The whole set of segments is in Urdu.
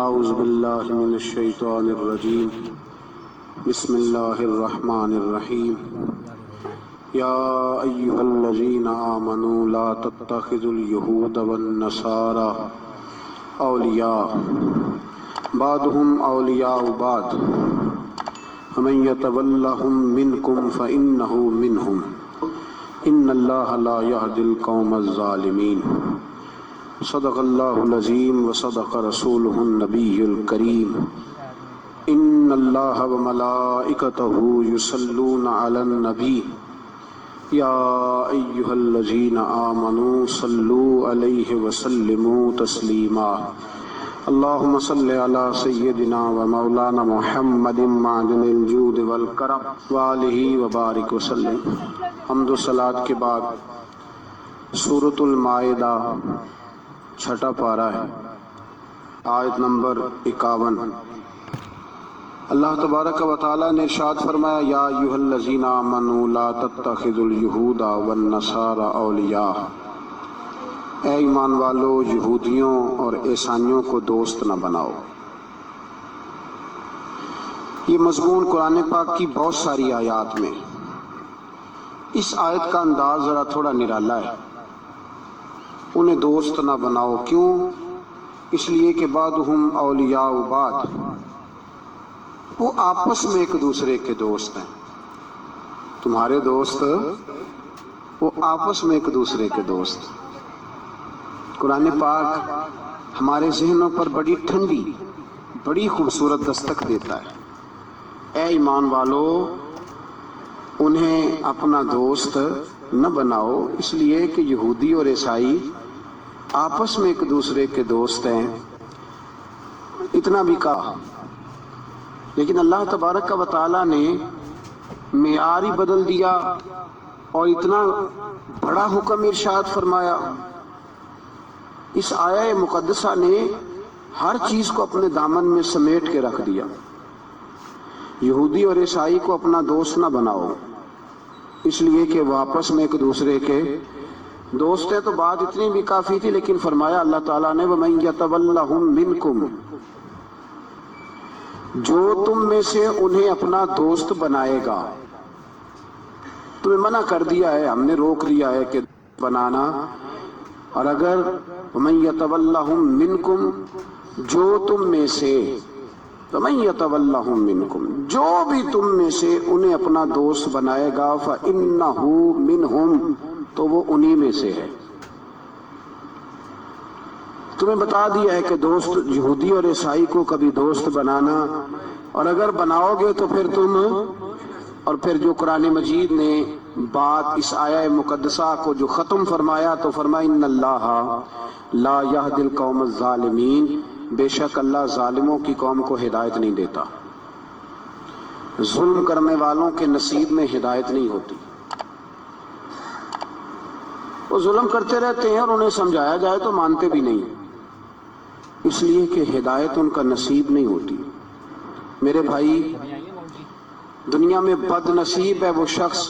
اعوذ باللہ من الشیطان الرجیم بسم اللہ الرحمن الرحیم یا ایہا الذین آمنوا لا تتخذوا اليہود والنصارى اولیاء بعضهم اولیاء بعض ومن یتولہم منکم فإنہ منہم ان اللہ لا یہدی القوم الظالمین۔ صدق اللہ العظیم وصدق رسولہ النبی الکریم۔ ان اللہ وملائکتہ یصلون علی النبی یا ایہا الذین آمنوا صلوا علیہ وسلموا تسلیما۔ اللہم صل علی سیدنا ومولانا محمد معدن الجود والکرم وآلہ وبارک وسلم۔ حمد و صلاۃ کے بعد سورۃ المائدہ چھٹا پارہ ہے، آیت نمبر 51۔ اللہ تبارک و تعالیٰ نے ارشاد فرمایا یا ایھا الذین آمنوا لا تتخذوا اليہود والنصارى اولیاء، اے ایمان والو یہودیوں اور عیسائیوں کو دوست نہ بناؤ۔ یہ مضمون قرآن پاک کی بہت ساری آیات میں، اس آیت کا انداز ذرا تھوڑا نرالا ہے۔ انہیں دوست نہ بناؤ، کیوں؟ اس لیے کہ بعضهم اولیاء بعض، وہ آپس میں ایک دوسرے کے دوست ہیں۔ تمہارے دوست وہ آپس میں ایک دوسرے کے دوست۔ قرآن پاک ہمارے ذہنوں پر بڑی ٹھنڈی، بڑی خوبصورت دستک دیتا ہے۔ اے ایمان والو، انہیں اپنا دوست نہ بناؤ، اس لیے کہ یہودی اور عیسائی آپس میں ایک دوسرے کے دوست ہیں۔ اتنا بھی کہا، لیکن اللہ تبارک و تعالیٰ نے معیار ہی بدل دیا اور اتنا بڑا حکم ارشاد فرمایا۔ اس آیہ مقدسہ نے ہر چیز کو اپنے دامن میں سمیٹ کے رکھ دیا۔ یہودی اور عیسائی کو اپنا دوست نہ بناؤ، اس لیے کہ وہ آپس میں ایک دوسرے کے دوست ہیں۔ تو بات اتنی بھی کافی تھی، لیکن فرمایا اللہ تعالیٰ نے وَمَن يَتَوَلَّهُم مِّنكُمْ، جو تم میں سے انہیں اپنا دوست بنائے گا۔ تمہیں منع کر دیا ہے، ہم نے روک دیا ہے کہ بنانا، اور اگر وَمَن يَتَوَلَّهُم مِّنكُمْ، جو تم میں سے، وَمَن يَتَوَلَّهُم مِّنكُمْ، جو بھی تم میں سے انہیں اپنا دوست بنائے گا فَإِنَّهُ مِنْهُمْ، تو وہ انہی میں سے ہے۔ تمہیں بتا دیا ہے کہ دوست یہودی اور عیسائی کو کبھی دوست بنانا، اور اگر بناؤ گے تو پھر تم، اور پھر جو قرآن مجید نے بات اس آیہ مقدسہ کو جو ختم فرمایا تو فرمایا ان اللہ لا یہدی القوم الظالمین، بے شک اللہ ظالموں کی قوم کو ہدایت نہیں دیتا۔ ظلم کرنے والوں کے نصیب میں ہدایت نہیں ہوتی۔ وہ ظلم کرتے رہتے ہیں اور انہیں سمجھایا جائے تو مانتے بھی نہیں، اس لیے کہ ہدایت ان کا نصیب نہیں ہوتی۔ میرے بھائی، دنیا میں بد نصیب ہے وہ شخص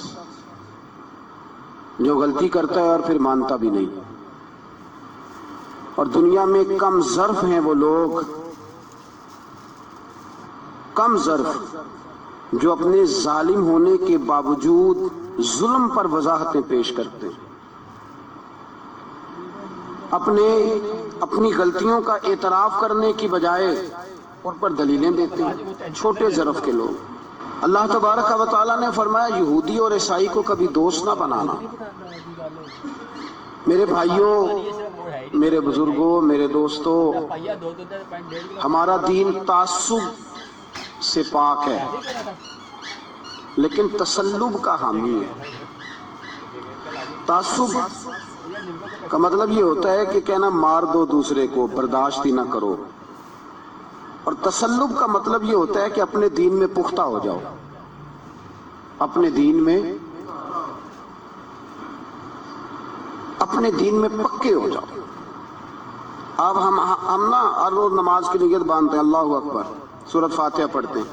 جو غلطی کرتا ہے اور پھر مانتا بھی نہیں، اور دنیا میں کم ظرف ہیں وہ لوگ، کم ظرف جو اپنے ظالم ہونے کے باوجود ظلم پر وضاحتیں پیش کرتے ہیں، اپنی غلطیوں کا اعتراف کرنے کی بجائے ان پر دلیلیں دیتے ہیں، چھوٹے ظرف کے لوگ۔ اللہ تبارک و تعالیٰ نے فرمایا یہودی اور عیسائی کو کبھی دوست نہ بنانا۔ میرے بھائیوں، میرے بزرگوں، میرے دوستوں، ہمارا دین تعصب سے پاک ہے، لیکن تسلب کا حامی ہے۔ تعصب کا مطلب یہ ہوتا ہے کہ کہنا مار دو دوسرے کو، برداشت ہی نہ کرو، اور تسلب کا مطلب یہ ہوتا ہے کہ اپنے دین میں پختہ ہو جاؤ، اپنے دین میں پکے ہو جاؤ۔ اب ہم نا ہر روز نماز کی نیت باندھتے ہیں، اللہ اکبر، سورۃ فاتحہ پڑھتے ہیں،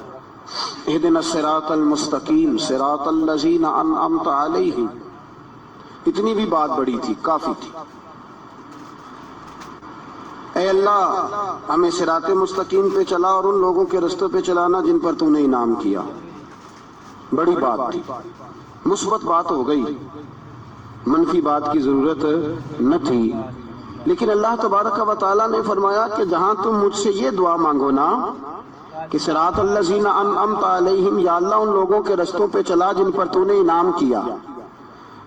اہدنا الصراط المستقیم صراط الذین انعمت علیہم، اتنی بھی بات بڑی تھی، کافی تھی۔ اے اللہ ہمیں صراط مستقیم پہ چلا اور ان لوگوں کے رستوں پہ چلانا جن پر تو نے انعام کیا. بڑی بات تھی، مثبت بات ہو گئی، منفی بات کی ضرورت نہ تھی. لیکن اللہ تبارک و تعالیٰ نے فرمایا کہ جہاں تم مجھ سے یہ دعا مانگو نا کہ صراط الذین انعمت علیہم، یا اللہ ان لوگوں کے رستوں پہ چلا جن پر تو نے انعام کیا،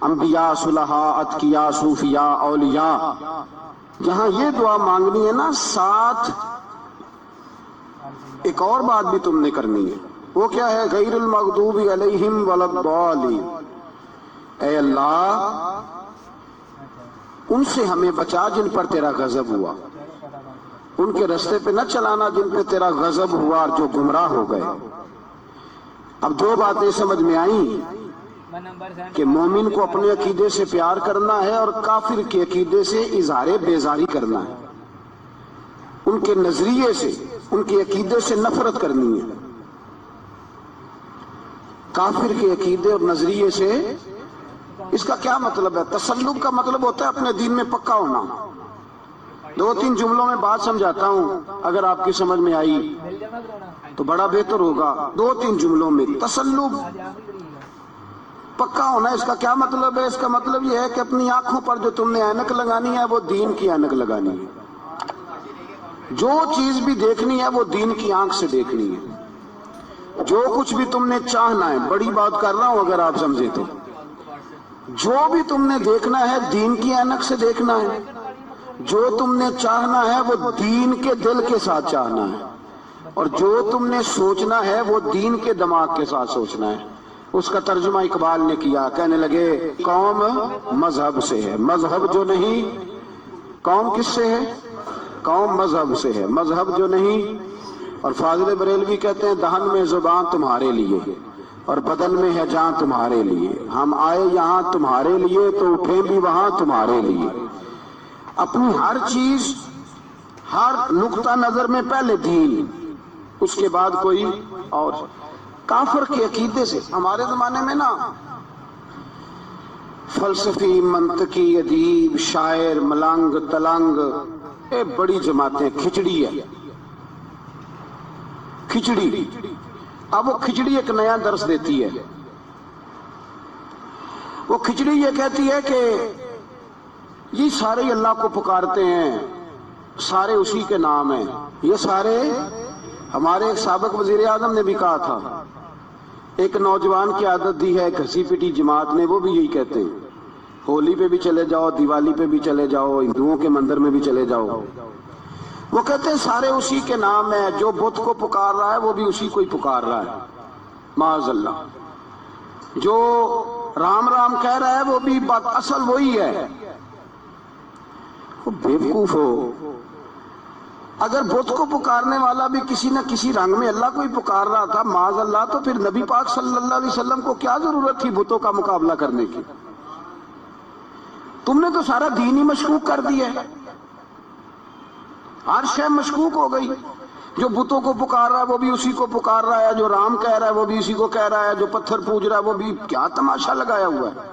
انبیاء، صلحاء، اتقیاء، صوفیاء، اولیاء، جہاں یہ دعا مانگنی ہے نا، ساتھ ایک اور بات بھی تم نے کرنی ہے. وہ کیا ہے؟ غیر المغضوب علیہم ولا الضالین. اے اللہ ان سے ہمیں بچا جن پر تیرا غضب ہوا، ان کے رستے پہ نہ چلانا جن پہ تیرا غضب ہوا اور جو گمراہ ہو گئے. اب دو باتیں سمجھ میں آئیں کہ مومن کو اپنے عقیدے سے پیار کرنا ہے اور کافر کے عقیدے سے اظہار بیزاری کرنا ہے، ان کے نظریے سے، ان کے عقیدے سے نفرت کرنی ہے. کافر کے عقیدے اور نظریے سے، اس کا کیا مطلب ہے؟ تسلب کا مطلب ہوتا ہے اپنے دین میں پکا ہونا. دو تین جملوں میں بات سمجھاتا ہوں، اگر آپ کی سمجھ میں آئی تو بڑا بہتر ہوگا. دو تین جملوں میں تسلب، پکا ہونا، اس کا کیا مطلب ہے؟ اس کا مطلب یہ ہے کہ اپنی آنکھوں پر جو تم نے اینک لگانی ہے وہ دین کی اینک لگانی ہے. جو چیز بھی دیکھنی ہے وہ دین کی آنکھ سے دیکھنی ہے. جو کچھ بھی تم نے چاہنا ہے، بڑی بات کر رہا ہوں اگر آپ سمجھے تو، جو بھی تم نے دیکھنا ہے دین کی اینک سے دیکھنا ہے. جو تم نے چاہنا ہے وہ دین کے دل کے ساتھ چاہنا ہے، اور جو تم نے سوچنا ہے وہ دین کے دماغ کے ساتھ سوچنا ہے. اس کا ترجمہ اقبال نے کیا، کہنے لگے قوم مذہب سے ہے، مذہب جو نہیں. قوم کس سے ہے؟ قوم مذہب سے ہے، مذہب جو نہیں. اور فاضل بریلوی کہتے ہیں دہن میں زبان تمہارے لیے اور بدن میں ہے جان تمہارے لیے. ہم آئے یہاں تمہارے لیے تو اٹھیں بھی وہاں تمہارے لیے. اپنی ہر چیز، ہر نقطہ نظر میں پہلے دین، اس کے بعد کوئی اور. کافر کے عقیدے سے ہمارے زمانے میں نا فلسفی، منطقی، ادیب، شاعر، ملنگ، تلنگ، یہ بڑی جماعتیں. کھچڑی ہے، کھچڑی. اب وہ کھچڑی ایک نیا درس دیتی ہے. وہ کھچڑی یہ کہتی ہے کہ یہ سارے اللہ کو پکارتے ہیں، سارے اسی کے نام ہیں. یہ سارے، ہمارے ایک سابق وزیر اعظم نے بھی کہا تھا، ایک نوجوان کی عادت دی ہے گھسی پٹی جماعت نے، وہ بھی یہی کہتے ہیں. ہولی پہ بھی چلے جاؤ، دیوالی پہ بھی چلے جاؤ، ہندوؤں کے مندر میں بھی چلے جاؤ، وہ کہتے ہیں سارے اسی کے نام ہے. جو بت کو پکار رہا ہے وہ بھی اسی کو ہی پکار رہا ہے، معاذ اللہ. جو رام رام کہہ رہا ہے وہ بھی بات اصل وہی ہے. وہ بیوقوف ہو. اگر بت کو پکارنے والا بھی کسی نہ کسی رنگ میں اللہ کو ہی پکار رہا تھا، معاذ اللہ، تو پھر نبی پاک صلی اللہ علیہ وسلم کو کیا ضرورت تھی بتوں کا مقابلہ کرنے کی؟ تم نے تو سارا دین ہی مشکوک کر دیا ہے، ہر شے مشکوک ہو گئی. جو بتوں کو پکار رہا ہے وہ بھی اسی کو پکار رہا ہے، جو رام کہہ رہا ہے وہ بھی اسی کو کہہ رہا ہے، جو پتھر پوج رہا ہے وہ بھی. کیا تماشا لگایا ہوا ہے!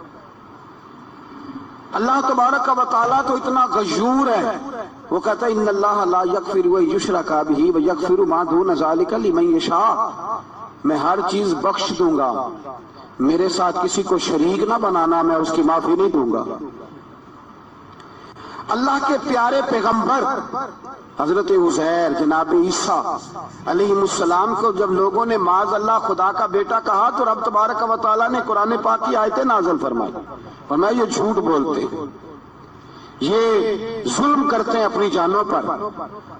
اللہ تبارک و تعالیٰ تو اتنا غیور ہے، وہ کہتا ہے ان اللہ لا یغفر ان یشرک بہ ویغفر ما دون ذلک لمن یشاء. میں ہر چیز بخش دوں گا، میرے ساتھ کسی کو شریک نہ بنانا، میں اس کی معافی نہیں دوں گا. اللہ کے پیارے پیغمبر حضرت عزیر، جناب عیسیٰ علیہ السلام کو جب لوگوں نے معاذ اللہ خدا کا بیٹا کہا تو رب تبارک و تعالیٰ نے قرآن پاک کی آیتیں نازل فرمائی. فرمایا یہ جھوٹ بولتے ہیں، یہ ظلم کرتے ہیں اپنی جانوں پر.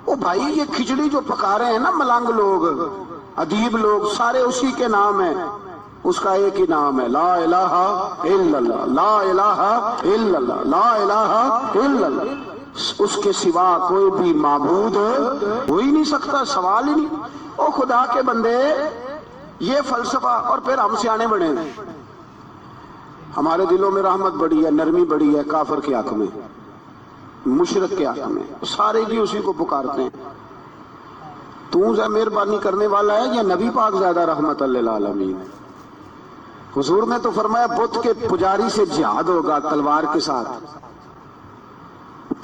او بھائی، یہ کھچڑی جو پکا رہے ہیں نا ملنگ لوگ، ادیب لوگ، سارے اسی کے نام ہیں. اس کا ایک ہی نام ہے، لا الہ الا اللہ، لا الہ الا اللہ، لا الہ الا اللہ. اس کے سوا کوئی بھی معبود ہو ہی نہیں سکتا، سوال ہی نہیں. او خدا کے بندے، یہ فلسفہ. اور پھر ہم سیانے بڑے ہیں، ہمارے دلوں میں رحمت بڑی ہے، نرمی بڑی ہے. کافر کے حق میں، مشرک کے حق میں سارے بھی اسی کو پکارتے ہیں. تو مہربانی کرنے والا ہے یا نبی پاک زیادہ رحمت للعالمین؟ حضور نے تو فرمایا بت کے پجاری سے جہاد ہوگا تلوار کے ساتھ.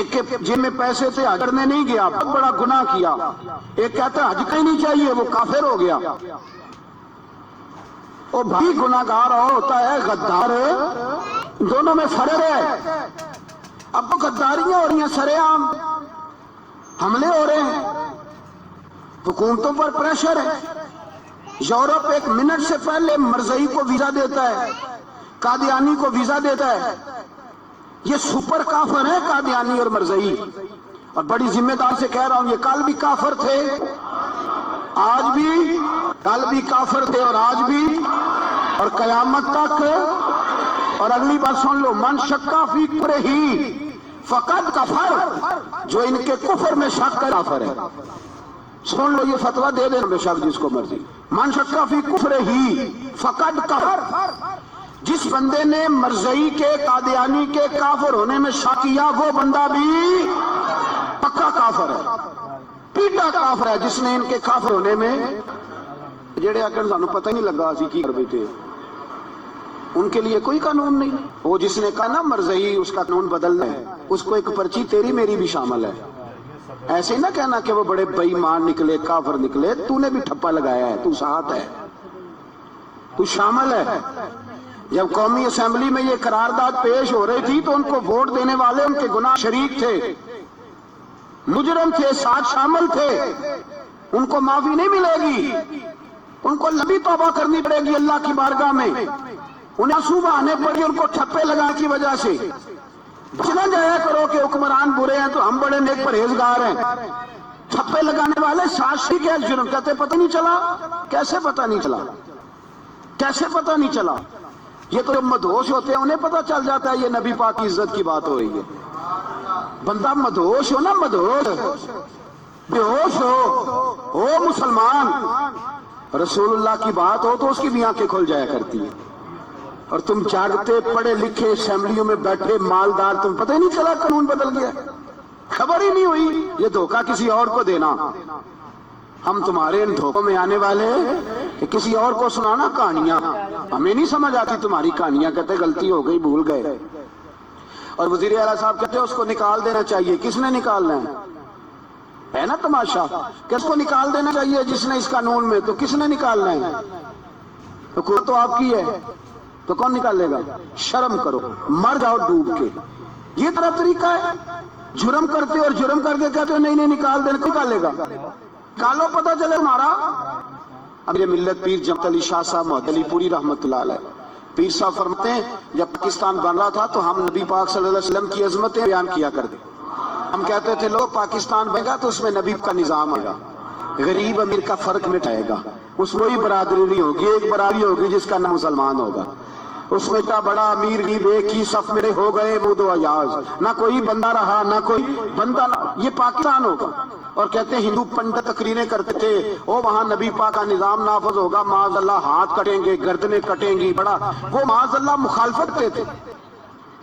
ایک کے جیب میں پیسے تھے، حج کرنے نہیں گیا، بہت بڑا گناہ کیا۔ ایک کہتا ہے حج کا ہی نہیں چاہیے، وہ کافر ہو گیا۔ وہ بھائی گناہگار ہوتا ہے غدار، دونوں میں فرق ہے۔ اب تو غداریاں ہو رہی ہیں، سرے عام حملے ہو رہے ہیں، حکومتوں پر پریشر ہے۔ یورپ ایک منٹ سے پہلے مرزئی کو ویزا دیتا ہے، قادیانی کو ویزا دیتا ہے۔ یہ سپر کافر ہیں قادیانی اور مرزئی، اور بڑی ذمہ داری سے کہہ رہا ہوں، یہ کل بھی کافر تھے، آج بھی، کل بھی کافر تھے اور آج بھی، اور قیامت تک۔ اور اگلی بات سن لو، من شکا فی کفرہ فقد کفر، جو ان کے کفر میں شک ہے کافر ہے۔ سن لو، یہ فتویٰ دے دیں بے شک جس کو مرضی۔ من شکا فی کفرہ فقد کفر، جس بندے نے مرزئی کے قادیانی کے کافر ہونے میں شک کیا، وہ بندہ بھی پکا کافر ہے، پیٹا کافر ہے، جس نے ان کے کافر ہونے میں جڑے آکر سانو پتہ ہی نہیں لگا اسی کی کر بیٹھے، ان کے لیے کوئی قانون نہیں۔ وہ جس نے کہا نا مرزئی اس کا قانون بدلنا ہے، اس کو ایک پرچی تیری میری بھی شامل ہے۔ ایسے نہ کہنا کہ وہ بڑے بے ایمان نکلے، کافر نکلے، تو نے بھی ٹھپا لگایا ہے، تو ساتھ ہے، تو شامل ہے۔ جب قومی اسمبلی میں یہ قرارداد پیش ہو رہی تھی تو ان کو ووٹ دینے والے ان کے گناہ شریک تھے، مجرم تھے، ساتھ شامل تھے، ان کو معافی نہیں ملے گی، ان کو لمبی توبہ کرنی پڑے گی اللہ کی بارگاہ میں، انہیں آنسو بہانے پڑے ان کو ٹھپے لگا کی وجہ سے۔ بچنا جایا کرو کہ حکمران برے ہیں تو ہم بڑے نیک پرہیزگار ہیں، ٹھپے لگانے والے سازشی کے جرم کہتے پتہ نہیں چلا، کیسے پتہ نہیں چلا، کیسے پتہ نہیں چلا؟ یہ تو مدہوش ہوتے ہیں انہیں پتہ چل جاتا ہے یہ نبی پاک کی عزت کی بات ہو رہی ہے۔ بندہ مدہوش ہو نا، مدہوش بے ہوش ہو مسلمان، رسول اللہ کی بات ہو تو اس کی بھی آنکھیں کھل جایا کرتی ہیں، اور تم جاگتے پڑھے لکھے اسمبلیوں میں بیٹھے مالدار، تم پتہ ہی نہیں چلا قانون بدل گیا، خبر ہی نہیں ہوئی۔ یہ دھوکہ کسی اور کو دینا، ہم تمہارے ان دھوکوں میں آنے والے کہ کسی اور کو سنانا کہانیاں، ہمیں نہیں سمجھ آتی تمہاری کہانیاں، کہتے غلطی ہو گئی، بھول گئے۔ اور وزیر اعلیٰ صاحب کہتے ہیں اس کو نکال دینا چاہیے۔ کس نے نکالنا ہے نا تماشا، کہ اس کو نکال دینا چاہیے جس نے اس قانون میں، تو کس نے نکالنا ہے؟ حکومت تو آپ کی ہے، تو کون نکالے گا؟ شرم کرو، مر جاؤ ڈوب کے۔ یہ طرح طریقہ ہے، جرم کرتے اور جرم کر کے کہتے ہو نہیں نہیں نکال دینا، کوئی نکالے گا؟ نکالو پتہ چلے ہمارا۔ امیر ملت پیر جمت علی شاہ صاحب محدلی پوری رحمت اللہ علیہ، پیر صاحب فرماتے ہیں جب پاکستان بن رہا تھا تو ہم نبی پاک صلی اللہ علیہ وسلم کی عظمتیں بیان کیا کرتے، ہم کہتے تھے لوگ پاکستان بنے گا تو اس میں نبی کا نظام آئے گا، غریب امیر کا فرق مٹائے گا، اس میں کوئی برادری نہیں ہوگی، ایک برادری ہوگی جس کا نام مسلمان ہوگا، اس میں کیا بڑا امیر غریب ایک ہی صف میں ہو گئے بود و ایاز، نہ کوئی بندہ رہا نہ کوئی بندہ، یہ پاکستان ہوگا۔ اور کہتے ہیں ہندو پنڈت تقریریں کرتے تھے وہ وہاں نبی پاک کا نظام نافذ ہوگا، معاذ اللہ ہاتھ کٹیں گے، گردنیں کٹیں گی، بڑا وہ معاذ اللہ مخالفت کرتے تھے۔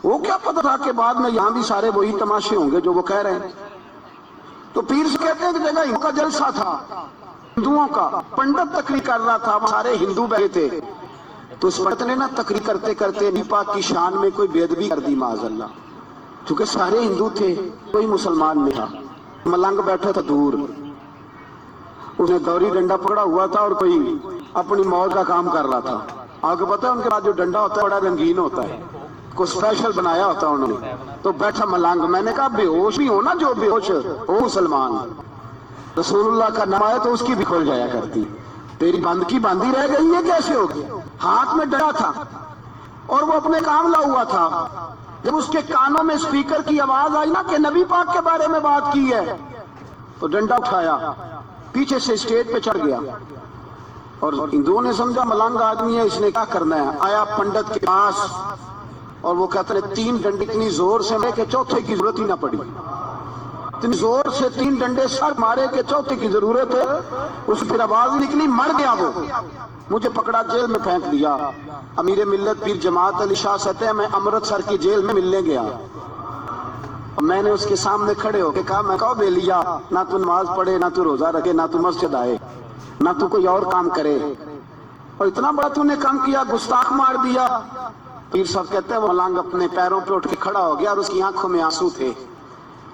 وہ کیا پتہ تھا کہ بعد میں یہاں بھی سارے وہی تماشے ہوں گے جو وہ کہہ رہے ہیں۔ تو پیر سے کہتے ہیں کہ جگہ ہندو کا جلسہ تھا، ہندوؤں کا پنڈت تقریر کر رہا تھا، سارے ہندو بیٹھے تھے، تو اس پنڈت نے نا تقریر کرتے کرتے نبی پاک کی شان میں کوئی بے ادبی کر دی معاذ اللہ، چونکہ سارے ہندو تھے کوئی مسلمان نہیں تھا، ملنگ بیٹھا تھا دور، اس نے دوری ڈنڈا پکڑا ہوا تھا اور کوئی اپنی موت کا کام کر رہا تھا۔ آگے پتہ ہے ان کے بعد جو ڈنڈا ہوتا ہے بڑا رنگین ہوتا ہے، کو اسپیشل بنایا ہوتا ہے انہوں نے، تو بیٹھا ملنگ۔ میں نے کہا بے ہوش بھی ہو نا، جو بے ہوش ہو مسلمان، رسول اللہ کا نام آئے تو اس کی بھی کھل جایا کرتی، تیری بند کی باندھی رہ گئی ہے کیسے ہوگی؟ ہاتھ میں ڈنڈا تھا اور وہ اپنے کام لا ہوا تھا، جب اس کے کانوں میں سپیکر کی آواز آئی نا کہ نبی پاک کے بارے میں بات کی ہے تو ڈنڈا اٹھایا، پیچھے سے اسٹیج پہ چڑھ گیا، اور ہندوؤں نے سمجھا ملنگ آدمی ہے اس نے کیا کرنا ہے، آیا پنڈت کے پاس اور وہ کہتے ہیں 3 ڈنڈے اتنی زور سے مارے کہ چوتھے کی ضرورت ہی نہ پڑی، اتنی زور سے 3 ڈنڈے سر مارے کہ چوتھے کی ضرورت ہے، اس پھر آواز نکلی، مر گیا وہ، مجھے پکڑا جیل میں پھینک دیا۔ امیر ملت پیر جماعت علی شاہ کہتے ہیں میں امرتسر کی جیل میں ملنے گیا، میں نے اس کے سامنے کھڑے ہو کے کہا، میں کہا بے لیا، نہ تو نماز پڑھے، نہ تو روزہ رکھے، نہ تو مسجد آئے، نہ تو کوئی اور کام کرے، اور اتنا بڑا تو نے کام کیا، گستاخ مار دیا۔ پیر صاحب کہتے ہیں وہ ملنگ اپنے پیروں پہ اٹھ کے کھڑا ہو گیا اور اس کی آنکھوں میں آنسو تھے،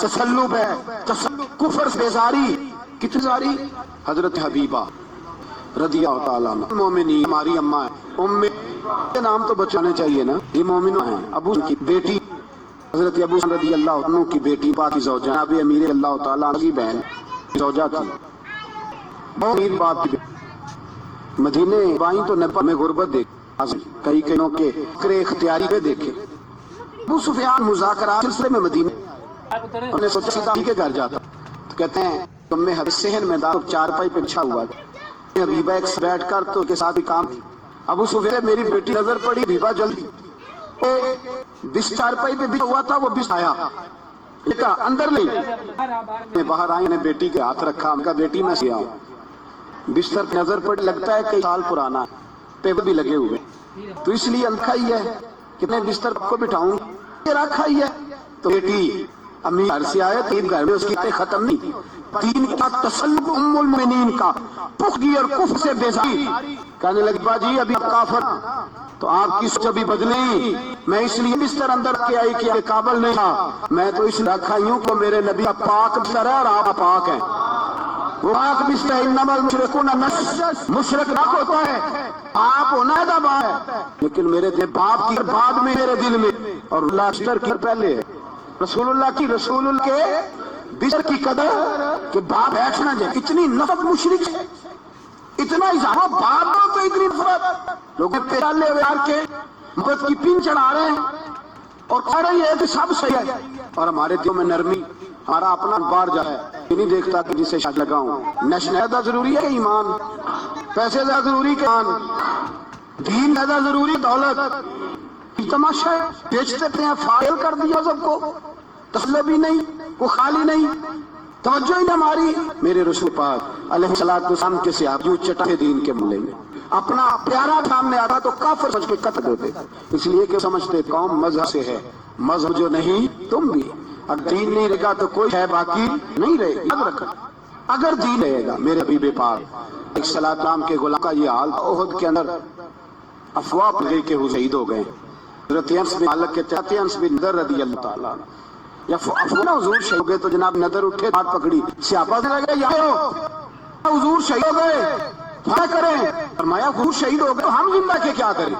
تسلب ہے، کفر سے بیزاری، کتنی زاری؟ حضرت حبیبہ رضی اللہ تعالیٰ عنہ مومنی، ہماری اماں ہے، کے نام تو بچانے چاہیے نا، یہ مومنہ ہیں، ابو کی بیٹی حضرت ابو رضی اللہ عنہ کی بیٹی پاکی زوجہ جناب امیر اللہ تعالیٰ عنہ کی بہن زوجہ تھی، امیر باپ کی بیٹی، مدینے بائیں تو نبی میں غربت دیکھی، کئی کئیوں کے فکر اختیاری پہ دیکھے۔ ابو سفیان مذاکرات سلسلے میں مدینے انہوں نے سوچا سیدھا کے گھر جاتا، تو کہتے ہیں تم میں حدیث صحن میں دار چارپائی پہ بچھا ہوا تھا، حبیبہ ایک سے بیٹھ کر تو کے ساتھ ہی کام تھی، ابو سفیان میری بیٹی نظر پڑی، حبیبہ جلدی بس چارپائی پہ بچھا ہوا تھا، وہ بس آیا لکھا اندر لے، میں باہر آئی نے بیٹی کے ہاتھ رکھا، ہم کہا بیٹی میں سے آؤں، بستر پہ نظر پڑ لگتا ہے کئی سال پرانا، پیپ بھی لگے ہوئے، تو اس لیے رکھا ہی ہے کتنے بستر کو بٹھاؤں یہ رکھا ہی ہے، تو بیٹی امی گھر سے آئے، تین گھر میں اس کی ختم نہیں، دین کا تسلب ام المؤمنین کا پختگی اور کفر سے بیزاری، کہنے لگی با جی ابھی کافر، تو آپ کی سوچ ابھی بدلیں، میں اس لیے بستر اندر کے آئی کہ قابل نہیں تھا، میں تو اس لیے رکھا ہوں کہ میرے نبی کا پاک بستر ہے اور آپ پاک ہیں، وہ پاک بستر ہے، انما المشرکون نجس، مشرک پاک ہوتا ہے، آپ ہونا ہے دبا ہے، لیکن میرے باپ کی بعد میں میرے دل میں، اور اللہ بستر کی پہلے ہے، رسول اللہ کی رسول اللہ کے بستر کی قدر کہ باپ بیٹھنا جائے، اتنی نفرت مشرک ہے، اتنا اظہار باپ تو اتنی نفرت، لوگ پیالے ویار کے محبت کی پن چڑھا رہے ہیں اور کہہ رہے ہیں کہ سب صحیح ہے، اور ہمارے دلوں میں نرمی، ہمارا اپنا بار جائے، یہ نہیں دیکھتا کہ جسے شاید لگاؤں، نیشنل زیادہ ضروری ہے کہ ایمان، پیسے زیادہ ضروری کہ ایمان، دین زیادہ ضروری دولت، تماشا ہے بیچتے ہیں، فائل کر دیا سب کو، تسلب ہی نہیں، وہ خالی نہیں، توجہ ہی نہ ہماری، میرے رسول پاک علیہ السلام کے صحابہ جو چٹے دین کے ملے میں اپنا پیارا سامنے آتا تو کافر سمجھ کے قتل ہوتے، اس لیے کہ سمجھتے قوم مذہب سے ہے، مذہب جو نہیں تم بھی، اگر دین نہیں رہے گا تو کوئی ہے باقی نہیں رہے گی، یاد رکھنا، اگر دین رہے گا میرے حبیب پاک ایک سلام کے غلام کا یہ حال، احد کے اندر افواہ پڑ گئی کہ وہ شہید ہو گئے، حضرت انس بن مالک کے چاہتے انس بن نضر رضی اللہ تعالیٰ یا افواہ حضور شہید ہو گئے تو جناب نظر اٹھے ہاتھ پکڑی، صحابہ سے لگے یا حضور شہید ہو گئے کیا کریں، فرمایا حضور شہید ہو گئے تو ہم زندہ کے کیا کریں،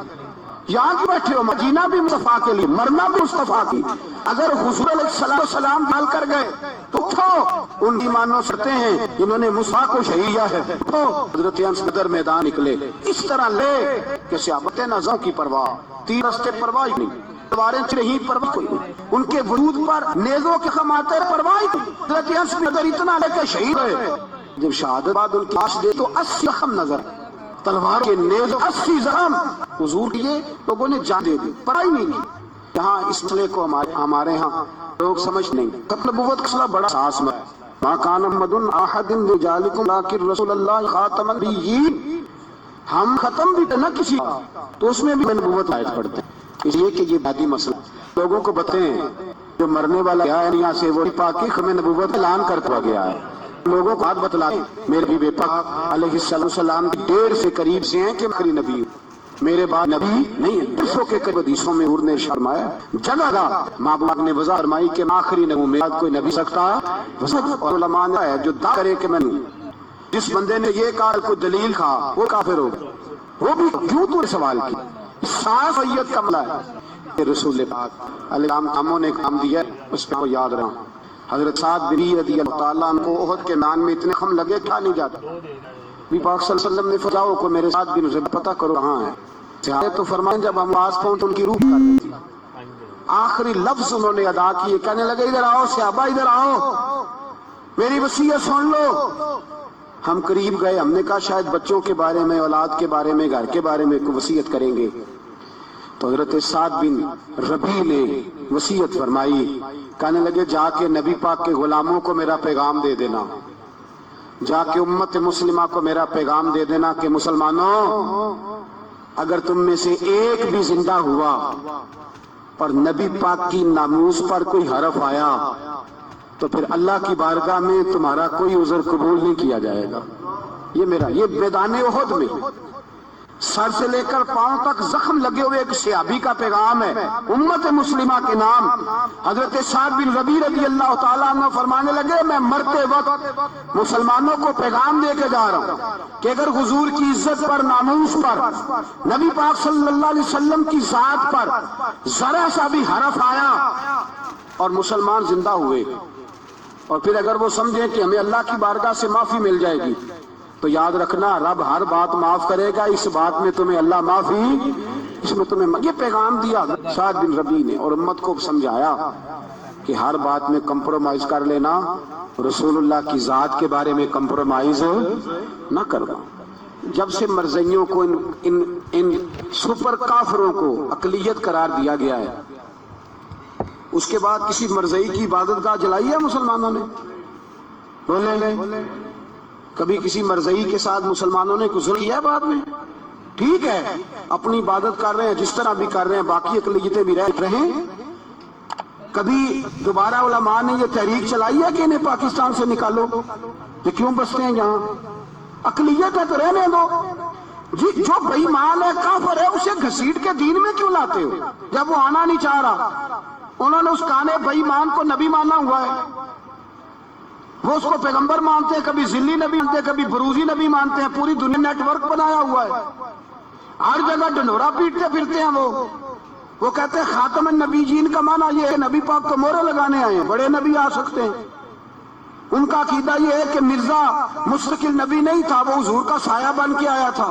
یہاں کی بیٹھے ہو، جینا بھی مصطفیٰ کے لیے، مرنا بھی مصطفیٰ کی، اگر حضور علیہ السلام ڈال کر گئے تو اٹھو، ان ایمانوں سرتے ہیں جنہوں نے مصطفیٰ کو شہید کیا ہے، اٹھو، حضرت انس بدر میدان نکلے، اس طرح لے کہ صحابت نظر کی پرواہ، تیر رستے پرواہ ہی نہیں، تلواریں چرہی پرواہ کوئی نہیں، ان کے وجود پر نیزوں کے خم آتے پرواہ ہی نہیں، حضرت انس بدر اتنا لے کے شہید ہوئے، جب شہادت بعد ان کی لاش دے تو 80 زخم نظر، تلوار کے نیز 80 زخم، حضور لیے لوگوں نے جان دے دی، پڑھائی نہیں کی، یہاں اس مسئلے کو ہمارے ہاں لوگ سمجھ نہیں، ختم نبوت کا مسئلہ بڑا حساس ہے، ما کان محمد احد من رجالکم لیکن رسول اللہ خاتم النبیین، ہم ختم بھی نہ کسی تو اس میں بھی نبوت آیت پڑھتے ہیں، اس لیے کہ یہ بادی مسئلہ لوگوں کو بتائیں، جو مرنے والا گیا ہے دنیا سے وہ پاکی ختم نبوت اعلان کرتا گیا ہے، لوگوں کو بات بتلائیں، میرے بھی بے پاک علیہ السلام کی 1.5 سے قریب سے ہیں کہ آخری نبی میرے بعد نبی نہیں ہے، 150 کے قریب حدیثوں میں حضور نے فرمایا جگہ گا، ماں باپ نے وضاحت فرمائی کہ آخری نبی میرے بعد کوئی نبی سکتا، اور علماء نے ہے جو دعا کرے کہ میں نہیں، جس بندے نے یہ کہا کوئی دلیل کھا وہ کافر ہو گیا، وہ بھی کیوں تو سوال کی، ساس سید کا مسئلہ ہے، رسول پاک علیہ السلام کاموں نے کام دیا اس پہ کو یاد رہا، حضرت سعد بن رضی اللہ تعالیٰ عنہ کو احد کے میدان میں اتنے خم لگے کھا نہیں جاتا، بھی پاک صلی اللہ علیہ وسلم نے فرمایا کو میرے ساتھ بھی اسے پتہ کرو کہاں ہے، تو فرمائیں جب ہم آس پہنچ ان کی روح کر رہی تھی، آخری لفظ انہوں نے ادا کیے، کہنے لگے ادھر آؤ صحابہ ادھر آؤ، میری وصیت سن لو، ہم قریب گئے، ہم نے کہا شاید بچوں کے بارے میں، اولاد کے بارے میں، گھر کے بارے میں کوئی وصیت کریں گے، تو حضرت سعد بن ربیع نے وصیت فرمائی، کہنے لگے جا کے نبی پاک کے غلاموں کو میرا پیغام دے دینا، جا کے امت مسلمہ کو میرا پیغام دے دینا کہ مسلمانوں اگر تم میں سے ایک بھی زندہ ہوا اور نبی پاک کی ناموس پر کوئی حرف آیا تو پھر اللہ کی بارگاہ میں تمہارا کوئی عذر قبول نہیں کیا جائے گا، یہ میرا، یہ میدان احد میں سر سے لے کر پاؤں تک زخم لگے ہوئے ایک صحابی کا پیغام ہے امت مسلمہ کے نام۔ حضرت سعد بن ربیع رضی اللہ تعالیٰ عنہ فرمانے لگے میں مرتے وقت مسلمانوں کو پیغام دے کے جا رہا ہوں کہ اگر حضور کی عزت پر، ناموس پر، نبی پاک صلی اللہ علیہ وسلم کی ذات پر ذرا سا بھی حرف آیا اور مسلمان زندہ ہوئے، اور پھر اگر وہ سمجھیں کہ ہمیں اللہ کی بارگاہ سے معافی مل جائے گی، تو یاد رکھنا رب ہر بات معاف کرے گا، اس بات میں تمہیں اللہ معافی، اس میں تمہیں یہ پیغام دیا سعد بن ربیع نے، اور امت کو سمجھایا کہ ہر بات میں کمپرومائز کر لینا، رسول اللہ کی ذات کے بارے میں کمپرومائز نہ کرنا۔ جب سے مرزائیوں کو ان سپر کافروں کو اقلیت قرار دیا گیا ہے، اس کے بعد کسی مرزائی کی عبادت گاہ جلائی ہے مسلمانوں نے؟ بولے کبھی کسی مرزائی کے ساتھ مسلمانوں نے ظلم کیا ہے؟ بعد میں ٹھیک ہے اپنی عبادت کر رہے ہیں جس طرح بھی کر رہے ہیں، باقی اقلیتیں بھی رہیں۔ کبھی دوبارہ علماء نے یہ تحریک چلائی ہے کہ انہیں پاکستان سے نکالو، یہ کیوں بستے ہیں یہاں؟ اقلیت ہے تو رہنے دو جی، جو بے ایمان ہے، کافر ہے، اسے گھسیٹ کے دین میں کیوں لاتے ہو جب وہ آنا نہیں چاہ رہا؟ انہوں نے اس کانے بے ایمان کو نبی مانا ہوا ہے، وہ اس کو پیغمبر مانتے ہیں، کبھی ذلی نبی مانتے ہیں، کبھی بروزی نبی مانتے ہیں، پوری دنیا نیٹ ورک بنایا ہوا ہے، ہر جگہ ڈنڈورا پیٹتے پھرتے ہیں۔ وہ کہتے ہیں خاتم النبیین کا معنی یہ ہے نبی پاک کو مہرے لگانے آئے ہیں، بڑے نبی آ سکتے ہیں۔ ان کا عقیدہ یہ ہے کہ مرزا مستقل نبی نہیں تھا، وہ حضور کا سایہ بن کے آیا تھا۔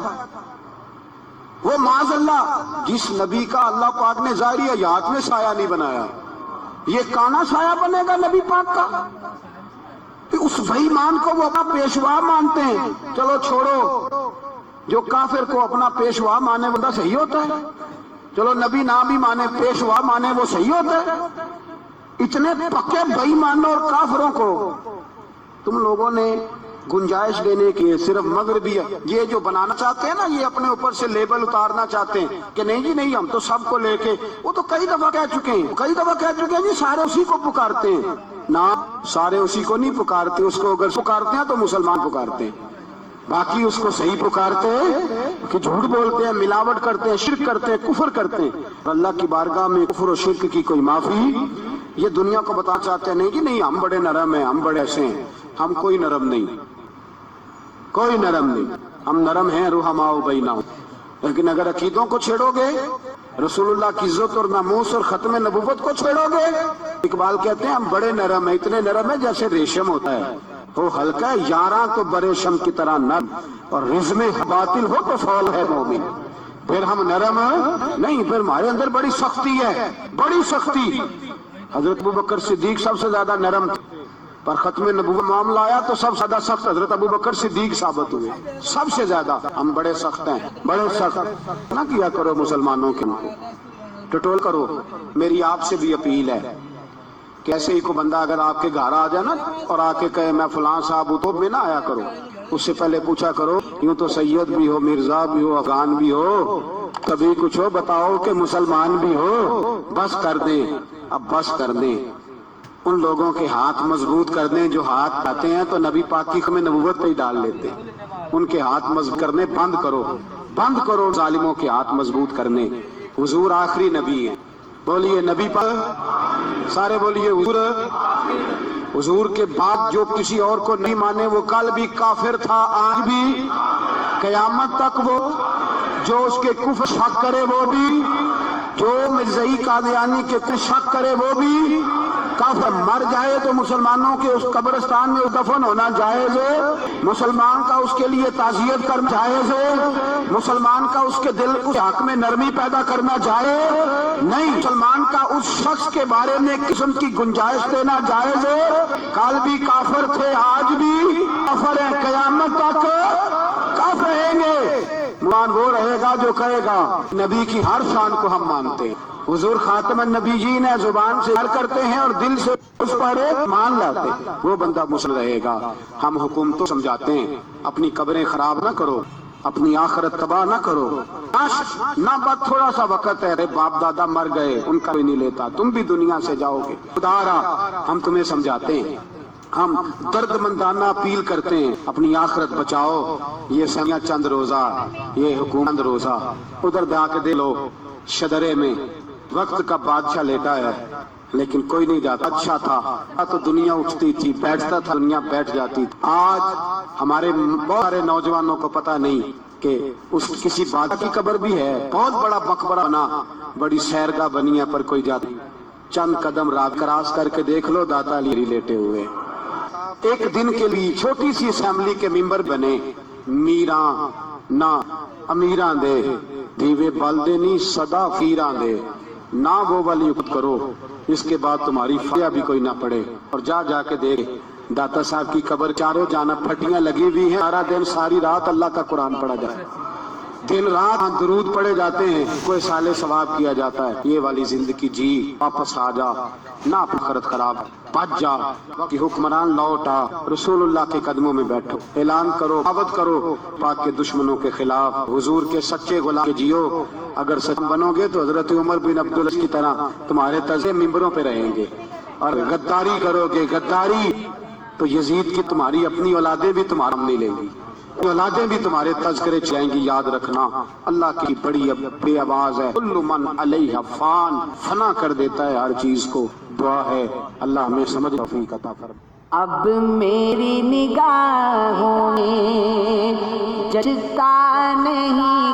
وہ معاذ اللہ جس نبی کا اللہ پاک نے ظاہری حیات میں سایہ نہیں بنایا، یہ کانا سایہ بنے گا نبی پاک کا؟ اس بے ایمان کو وہ اپنا پیشوا مانتے ہیں۔ چلو چھوڑو، جو کافر کو اپنا پیشوا مانے وہ صحیح ہوتا ہے، چلو نبی نہ بھی مانے پیشوا مانے وہ صحیح ہوتا ہے۔ اتنے پکے بے ایمانوں اور کافروں کو تم لوگوں نے گنجائش دینے کی صرف مغربی یہ جو بنانا چاہتے ہیں نا، یہ اپنے اوپر سے لیبل اتارنا چاہتے ہیں کہ نہیں جی نہیں ہم تو سب کو لے کے، وہ تو کئی دفعہ کہہ چکے ہیں جی سارے اسی کو پکارتے ہیں۔ نہ، سارے اسی کو نہیں پکارتے، اس کو اگر پکارتے ہیں تو مسلمان پکارتے ہیں، باقی اس کو صحیح پکارتے ہیں کہ جھوٹ بولتے ہیں، ملاوٹ کرتے ہیں، شرک کرتے ہیں، کفر کرتے ہیں۔ اللہ کی بارگاہ میں کفر و شرک کی کوئی معافی، یہ دنیا کو بتا چاہتے ہیں نہیں جی نہیں ہم بڑے نرم ہیں، ہم بڑے ایسے ہیں، ہم کوئی نرم نہیں، کوئی نرم نہیں، ہم نرم ہیں رحماء بینہم۔ لیکن اگر عقیدوں کو چھیڑو گے، رسول اللہ کی عزت اور ناموس اور ختم نبوت کو چھیڑو گے، اقبال کہتے ہیں ہم بڑے نرم ہیں، اتنے نرم ہیں جیسے ریشم ہوتا ہے، ہو ہلکا ہے یاراں تو برے شم کی طرح نرم، اور رزم باطل ہو تو فول ہے مومن۔ پھر ہم نرم نہیں، پھر ہمارے اندر بڑی سختی ہے، بڑی سختی۔ حضرت ابوبکر صدیق سب سے زیادہ نرم تھے، پر ختم نبوت معاملہ آیا تو سب سے زیادہ سخت حضرت ابوبکر صدیق ثابت ہوئے، سب سے زیادہ۔ ہم بڑے سخت ہیں، بڑے سخت نہ کیا کرو مسلمانوں کے ٹٹول کرو۔ میری آپ سے بھی اپیل ہے کہ ایسے ہی کو بندہ اگر آپ کے گھر آ جائے نا اور آ کے کہے میں فلاں صاحب ہوں، تو بھی نہ آیا کرو، اس سے پہلے پوچھا کرو یوں تو سید بھی ہو، مرزا بھی ہو، افغان بھی ہو، کبھی کچھ ہو بتاؤ کہ مسلمان بھی ہو۔ بس کر دیں، اب بس کر دیں، ان لوگوں کے ہاتھ مضبوط کر دیں جو ہاتھ آتے ہیں تو نبی پاک کی ختم نبوت پہ ہی ڈال لیتے ہیں، ان کے ہاتھ مضبوط کرنے بند کرو، بند کرو ظالموں کے ہاتھ مضبوط کرنے۔ حضور آخری نبی ہیں، بولیے نبی پر سارے بولیے حضور کے بعد جو کسی اور کو نہیں مانے وہ کل بھی کافر تھا، آج بھی قیامت تک وہ، جو اس کے کفر شک کرے وہ بھی، جو مرزائی قادیانی کے شک کرے وہ بھی کافر۔ مر جائے تو مسلمانوں کے اس قبرستان میں دفن ہونا جائز ہے، مسلمان کا اس کے لیے تعزیت کرنا جائز ہے، مسلمان کا اس کے دل کے حق میں نرمی پیدا کرنا جائز نہیں، مسلمان کا اس شخص کے بارے میں قسم کی گنجائش دینا جائز ہے۔ کل بھی کافر تھے، آج بھی کافر ہیں، قیامت تک کافر رہیں گے۔ مان وہ رہے گا جو کہے گا نبی کی ہر شان کو ہم مانتے ہیں، حضور خاتم النبیین ہے، زبان سے ہر کرتے ہیں اور دل سے اس پر مان لاتے، وہ بندہ مسلم رہے گا۔ ہم حکومتوں سمجھاتے ہیں اپنی قبریں خراب نہ کرو، اپنی آخرت تباہ نہ کرو، نہ بات تھوڑا سا وقت ہے، ارے باپ دادا مر گئے ان کا کوئی نہیں لیتا، تم بھی دنیا سے جاؤ گے، خدا را ہم تمہیں سمجھاتے ہیں، ہم درد مندانہ اپیل کرتے ہیں اپنی آخرت بچاؤ، یہ سمیاں چند روزہ، یہ حکومت روزہ، ادھر جا کے دے لو شدرے میں وقت کا بادشاہ لیٹا ہے لیکن کوئی نہیں جاتا. اچھا تھا تو دنیا اٹھتی تھی، بیٹھتا تھا دنیا بیٹھ جاتی تھی. آج ہمارے بہت سارے نوجوانوں کو پتہ نہیں کہ اس کسی بادشاہ کی قبر بھی ہے، بہت بڑا مقبرہ بنا، بڑی سیرگاہ بنی ہے، پر کوئی جاتا نہیں. چند قدم راہ کراس کر کے دیکھ لو داتا علی لیٹے ہوئے. ایک دن کے لیے چھوٹی سی اسمبلی کے ممبر بنے، میراں نہ امیراں دے دیوے بلدے نہیں صدا فیراں دے، نہ وہ والی عقد کرو اس کے بعد تمہاری فاتحہ بھی کوئی نہ پڑے. اور جا جا کے دیکھ داتا صاحب کی قبر چاروں جانب پھٹیاں لگی ہوئی ہیں، سارا دن ساری رات اللہ کا قرآن پڑھا جائے، دن رات درود پڑھے جاتے ہیں، کوئی سالے ثواب کیا جاتا ہے. یہ والی زندگی جی، واپس آ جا، نہ آخرت خراب، بچ جا کہ حکمران لوٹ آ، رسول اللہ کے قدموں میں بیٹھو، اعلان کرو، دعوت کرو پاک کے دشمنوں کے خلاف، حضور کے سچے غلام جیو. اگر سچ بنو گے تو حضرت عمر بن عبدالعزیز کی طرح تمہارے تزے ممبروں پہ رہیں گے. اور غداری کرو گے، غداری تو یزید کی تمہاری اپنی اولادیں بھی تمہارا نہیں لیں گی، اولادیں بھی تمہارے تذکرے چلائیں گی. یاد رکھنا اللہ کی بڑی بے آواز ہے، کل من علیہ فان، فنا کر دیتا ہے ہر چیز کو. دعا ہے اللہ ہمیں سمجھ توفیق عطا فرمائے. اب میری نگاہوں میں جچتا نہیں